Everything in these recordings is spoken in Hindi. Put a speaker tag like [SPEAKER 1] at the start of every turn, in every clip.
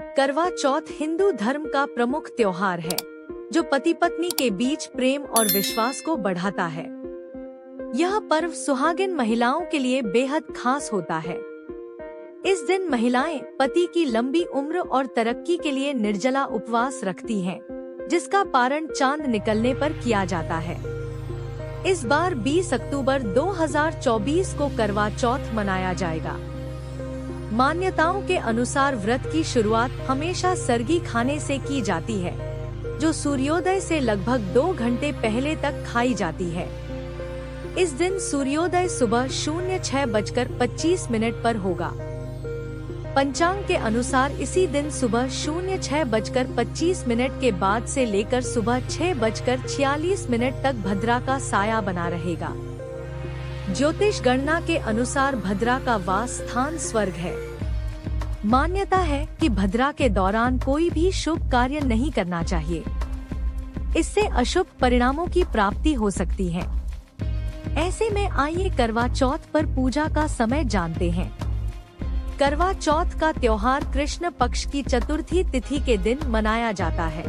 [SPEAKER 1] करवा चौथ हिंदू धर्म का प्रमुख त्योहार है जो पति पत्नी के बीच प्रेम और विश्वास को बढ़ाता है। यह पर्व सुहागिन महिलाओं के लिए बेहद खास होता है। इस दिन महिलाएं पति की लंबी उम्र और तरक्की के लिए निर्जला उपवास रखती हैं, जिसका पारण चांद निकलने पर किया जाता है। इस बार 20 अक्टूबर 2024 को करवा चौथ मनाया जाएगा। मान्यताओं के अनुसार व्रत की शुरुआत हमेशा सरगी खाने से की जाती है, जो सूर्योदय से लगभग 2 घंटे पहले तक खाई जाती है। इस दिन सूर्योदय सुबह 06:25 पर होगा। पंचांग के अनुसार इसी दिन सुबह 06:25 के बाद से लेकर सुबह 6:46 तक भद्रा का साया बना रहेगा। ज्योतिष गणना के अनुसार भद्रा का वास स्थान स्वर्ग है। मान्यता है कि भद्रा के दौरान कोई भी शुभ कार्य नहीं करना चाहिए, इससे अशुभ परिणामों की प्राप्ति हो सकती है। ऐसे में आइए करवा चौथ पर पूजा का समय जानते हैं। करवा चौथ का त्योहार कृष्ण पक्ष की चतुर्थी तिथि के दिन मनाया जाता है।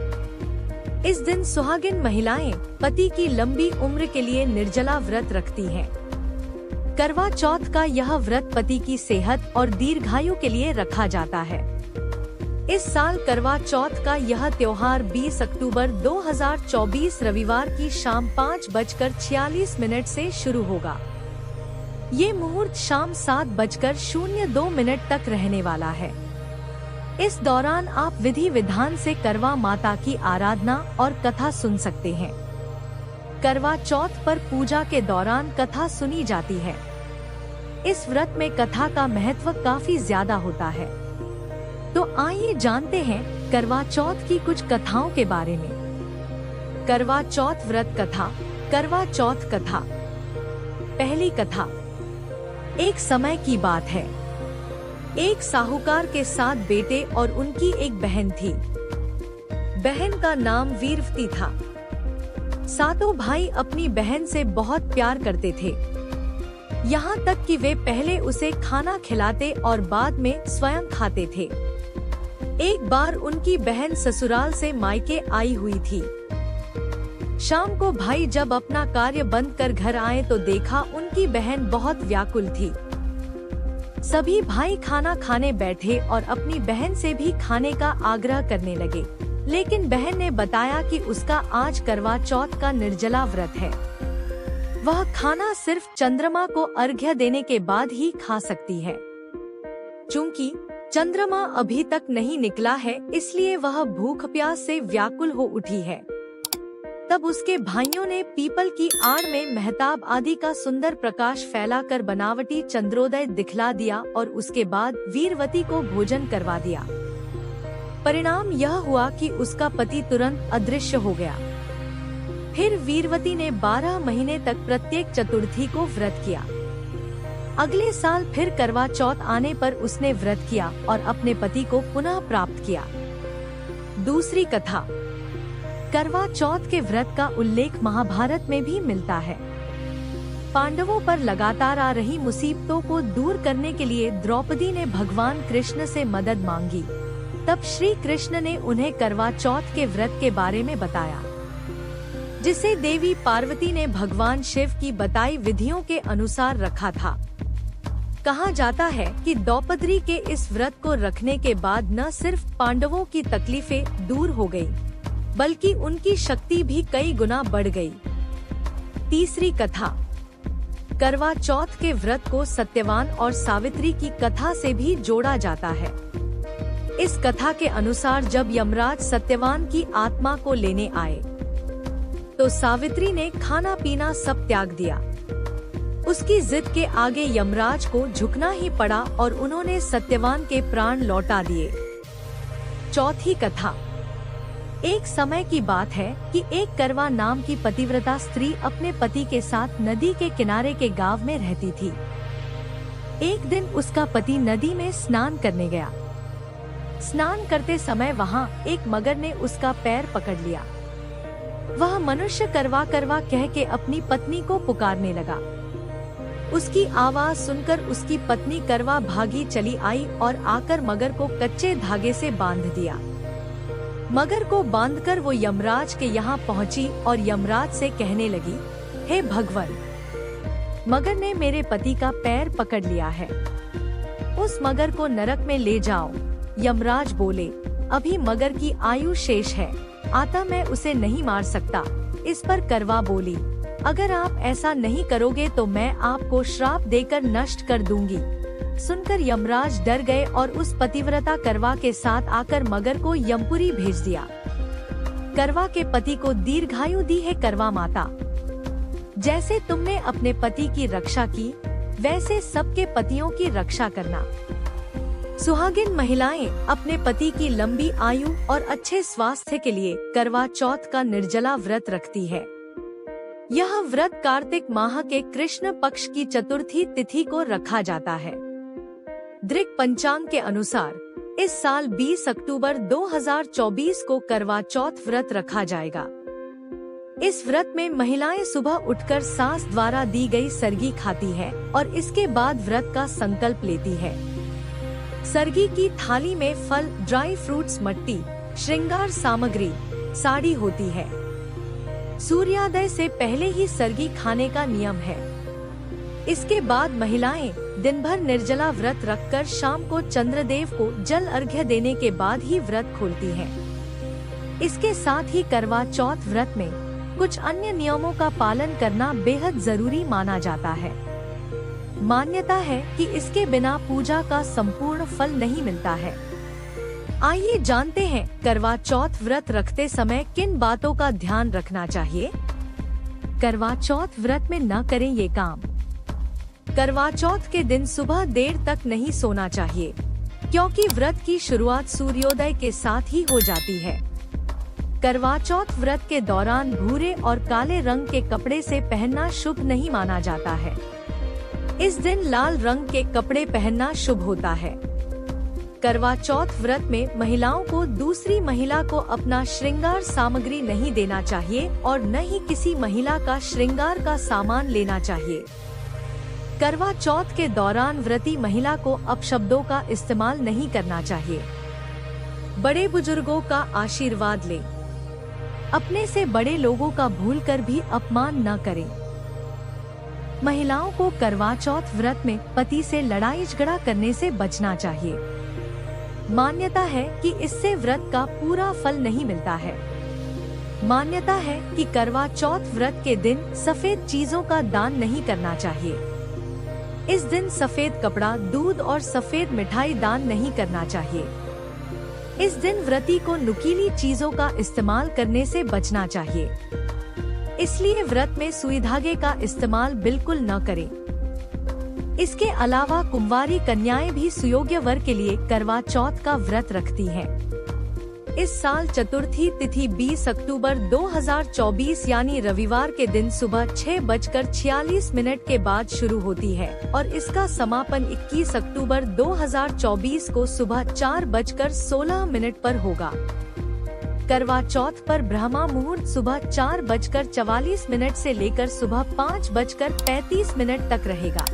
[SPEAKER 1] इस दिन सुहागिन महिलाएं पति की लंबी उम्र के लिए निर्जला व्रत रखती हैं। करवा चौथ का यह व्रत पति की सेहत और दीर्घायु के लिए रखा जाता है। इस साल करवा चौथ का यह त्योहार 20 अक्टूबर 2024 रविवार की शाम 5:46 से शुरू होगा। ये मुहूर्त शाम 7:02 तक रहने वाला है। इस दौरान आप विधि विधान से करवा माता की आराधना और कथा सुन सकते हैं। करवा चौथ पर पूजा के दौरान कथा सुनी जाती है। इस व्रत में कथा का महत्व काफी ज्यादा होता है। तो आइए जानते हैं करवा चौथ की कुछ कथाओं के बारे में। करवा चौथ व्रत कथा। करवा चौथ कथा। पहली कथा। एक समय की बात है। एक साहूकार के 7 बेटे और उनकी एक बहन थी। बहन का नाम वीरवती था। सातों भाई अपनी बहन से बहुत प्यार करते थे, यहाँ तक कि वे पहले उसे खाना खिलाते और बाद में स्वयं खाते थे। एक बार उनकी बहन ससुराल से मायके आई हुई थी। शाम को भाई जब अपना कार्य बंद कर घर आए तो देखा उनकी बहन बहुत व्याकुल थी। सभी भाई खाना खाने बैठे और अपनी बहन से भी खाने का आग्रह करने लगे, लेकिन बहन ने बताया कि उसका आज करवा चौथ का निर्जला व्रत है। वह खाना सिर्फ चंद्रमा को अर्घ्य देने के बाद ही खा सकती है। चूंकि चंद्रमा अभी तक नहीं निकला है, इसलिए वह भूख प्यास से व्याकुल हो उठी है। तब उसके भाइयों ने पीपल की आड़ में मेहताब आदि का सुंदर प्रकाश फैलाकर बनावटी चंद्रोदय दिखला दिया और उसके बाद वीरवती को भोजन करवा दिया। परिणाम यह हुआ कि उसका पति तुरंत अदृश्य हो गया। फिर वीरवती ने 12 महीने तक प्रत्येक चतुर्थी को व्रत किया। अगले साल फिर करवा चौथ आने पर उसने व्रत किया और अपने पति को पुनः प्राप्त किया। दूसरी कथा। करवा चौथ के व्रत का उल्लेख महाभारत में भी मिलता है। पांडवों पर लगातार आ रही मुसीबतों को दूर करने के लिए द्रौपदी ने भगवान कृष्ण से मदद मांगी। तब श्री कृष्ण ने उन्हें करवा चौथ के व्रत के बारे में बताया, जिसे देवी पार्वती ने भगवान शिव की बताई विधियों के अनुसार रखा था। कहा जाता है कि द्रौपदी के इस व्रत को रखने के बाद न सिर्फ पांडवों की तकलीफें दूर हो गई, बल्कि उनकी शक्ति भी कई गुना बढ़ गई। तीसरी कथा। करवा चौथ के व्रत को सत्यवान और सावित्री की कथा से भी जोड़ा जाता है। इस कथा के अनुसार जब यमराज सत्यवान की आत्मा को लेने आए, तो सावित्री ने खाना पीना सब त्याग दिया। उसकी जिद के आगे यमराज को झुकना ही पड़ा और उन्होंने सत्यवान के प्राण लौटा दिए। चौथी कथा। एक समय की बात है कि एक करवा नाम की पतिव्रता स्त्री अपने पति के साथ नदी के किनारे के गांव में रहती थी। एक दिन उसका पति नदी में स्नान करने गया। स्नान करते समय वहाँ एक मगर ने उसका पैर पकड़ लिया। वह मनुष्य करवा करवा कह के अपनी पत्नी को पुकारने लगा। उसकी आवाज सुनकर उसकी पत्नी करवा भागी चली आई और आकर मगर को कच्चे धागे से बांध दिया। मगर को बांधकर वो यमराज के यहाँ पहुँची और यमराज से कहने लगी, हे भगवान, मगर ने मेरे पति का पैर पकड़ लिया है, उस मगर को नरक में ले जाओ। यमराज बोले, अभी मगर की आयु शेष है, आता मैं उसे नहीं मार सकता। इस पर करवा बोली, अगर आप ऐसा नहीं करोगे तो मैं आपको श्राप देकर नष्ट कर दूंगी। सुनकर यमराज डर गए और उस पतिव्रता करवा के साथ आकर मगर को यमपुरी भेज दिया। करवा के पति को दीर्घायु दी है करवा माता। जैसे तुमने अपने पति की रक्षा की, वैसे सबके पतियों की रक्षा करना। सुहागिन महिलाएं अपने पति की लंबी आयु और अच्छे स्वास्थ्य के लिए करवा चौथ का निर्जला व्रत रखती है। यह व्रत कार्तिक माह के कृष्ण पक्ष की चतुर्थी तिथि को रखा जाता है। दृक पंचांग के अनुसार इस साल 20 अक्टूबर 2024 को करवा चौथ व्रत रखा जाएगा। इस व्रत में महिलाएं सुबह उठकर सास द्वारा दी गई सरगी खाती है और इसके बाद व्रत का संकल्प लेती है। सरगी की थाली में फल, ड्राई फ्रूट्स, मट्टी, श्रृंगार सामग्री, साड़ी होती है। सूर्योदय से पहले ही सरगी खाने का नियम है। इसके बाद महिलाएं दिन भर निर्जला व्रत रखकर शाम को चंद्रदेव को जल अर्घ्य देने के बाद ही व्रत खोलती हैं। इसके साथ ही करवा चौथ व्रत में कुछ अन्य नियमों का पालन करना बेहद जरूरी माना जाता है। मान्यता है कि इसके बिना पूजा का संपूर्ण फल नहीं मिलता है। आइए जानते हैं करवा चौथ व्रत रखते समय किन बातों का ध्यान रखना चाहिए। करवा चौथ व्रत में न करें ये काम। करवा चौथ के दिन सुबह देर तक नहीं सोना चाहिए, क्योंकि व्रत की शुरुआत सूर्योदय के साथ ही हो जाती है। करवा चौथ व्रत के दौरान भूरे और काले रंग के कपड़े से पहनना शुभ नहीं माना जाता है। इस दिन लाल रंग के कपड़े पहनना शुभ होता है। करवा चौथ व्रत में महिलाओं को दूसरी महिला को अपना श्रृंगार सामग्री नहीं देना चाहिए और न ही किसी महिला का श्रृंगार का सामान लेना चाहिए। करवा चौथ के दौरान व्रती महिला को अपशब्दों का इस्तेमाल नहीं करना चाहिए। बड़े बुजुर्गों का आशीर्वाद लें। अपने से बड़े लोगों का भूलकर भी अपमान न करें। महिलाओं को करवा चौथ व्रत में पति से लड़ाई झगड़ा करने से बचना चाहिए। मान्यता है कि इससे व्रत का पूरा फल नहीं मिलता है। मान्यता है कि करवा चौथ व्रत के दिन सफेद चीजों का दान नहीं करना चाहिए। इस दिन सफेद कपड़ा, दूध और सफेद मिठाई दान नहीं करना चाहिए। इस दिन व्रती को नुकीली चीजों का इस्तेमाल करने से बचना चाहिए। इसलिए व्रत में सुई धागे का इस्तेमाल बिल्कुल न करें। इसके अलावा कुंवारी कन्याएं भी सुयोग्य वर के लिए करवा चौथ का व्रत रखती हैं। इस साल चतुर्थी तिथि 20 अक्टूबर 2024 यानी रविवार के दिन सुबह 6:46 के बाद शुरू होती है और इसका समापन 21 अक्टूबर 2024 को सुबह 4:16 पर होगा। करवा चौथ पर ब्रह्मा मुहूर्त सुबह 4:44 से लेकर सुबह 5:35 तक रहेगा।